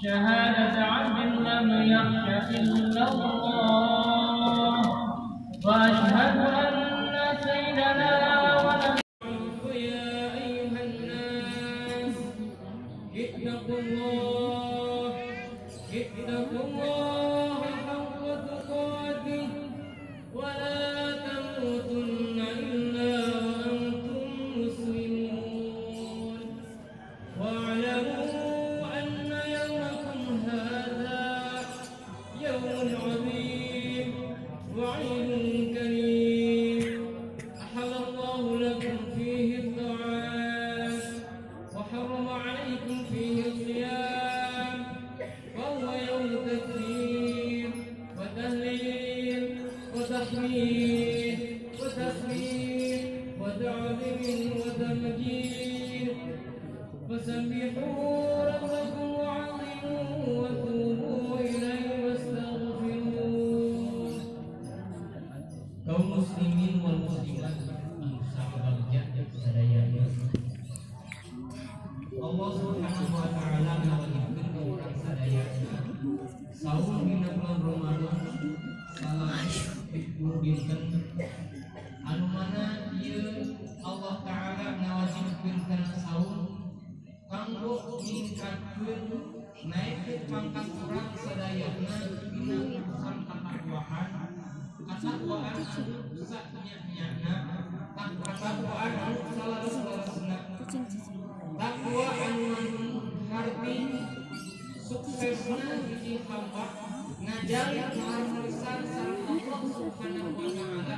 شهادة عبد لم يخش إلا الله وأشهد أن سيدنا ونبينا يا أيها الناس اتقوا الله حق تقاته ولا تموتن إلا وأنتم مسلمون واعلموا أن يومكم هذا يوم عظيم وعيد كريم أحل الله لكم فيه الطعام وحرم عليكم فيه الصيام وهو يوم تكبير وتهليل وتحميد وتسبيح وتعظيم وتمجيد فسبحوا ربكم وعظموه وتوبوا إليه واستغفروه. Kaum muslimin wal muslimat sahabat sadaya, Allah Subhanahu wa taala ngawajibkeun ka urang sadaya saum dina bulan Ramadan salah dinten anu mana ieu Allah taala ngawajibkeun kana saum kanggo ningkatkeun naikeun pangkat urang sadayana dina urusan katakwaan anu saknya-nyana katakwaan anu salah-salasna takwa anu harti suksesna hiji hamba ngajalin keharmonisan sareng Allah Subhanahu wa taala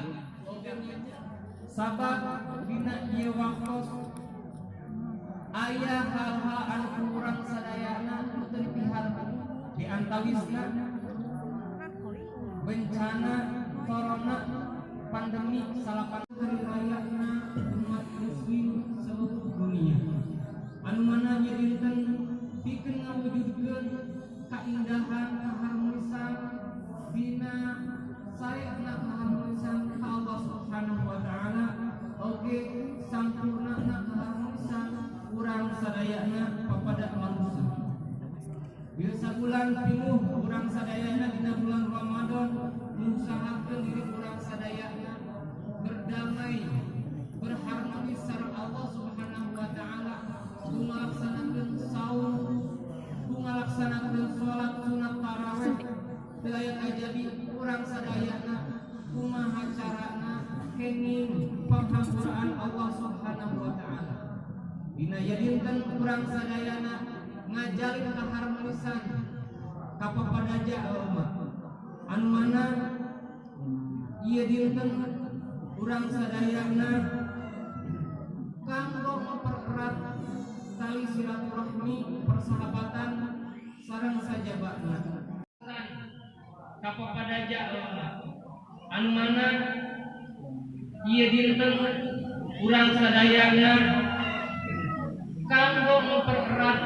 sabab dina ieu waktos aya hal-hal anu urang sadayana nu teu dipiharkeun di antawisna bencana corona pandemi salapan hari rayana umat muslim seluruh dunia anu mana ieu dinten pikeun ngawujudkeun kaindahan keharmonisan dina saeuna keharmonisan ka Allah Subhanahu wa taala oge sampurnana keharmonisan urang sadayana papada manusia. Biasa bulan pinuh urang sadayana dina bulan Ramadan ngusahakeun diri urang sadayana berdamai berharmoni sareng Allah Subhanahu wa taala ngalaksanakeun saum ngalaksanakeun salat sunat tarawih teu aya kajabi urang sadayana kumaha carana kenging panghamburaan Allah Subhanahu wa taala dina dinten urang sadayana ngajalin keharmonisan ka papadaja umat anu mana ieu dinten urang sadayana kanggo mempererat tali silaturahmi persahabatan sareng sajabana ka papadaja umat anu mana ieu dinten urang sadayana kanggo mempererat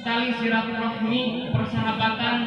tali silaturahmi persahabatan.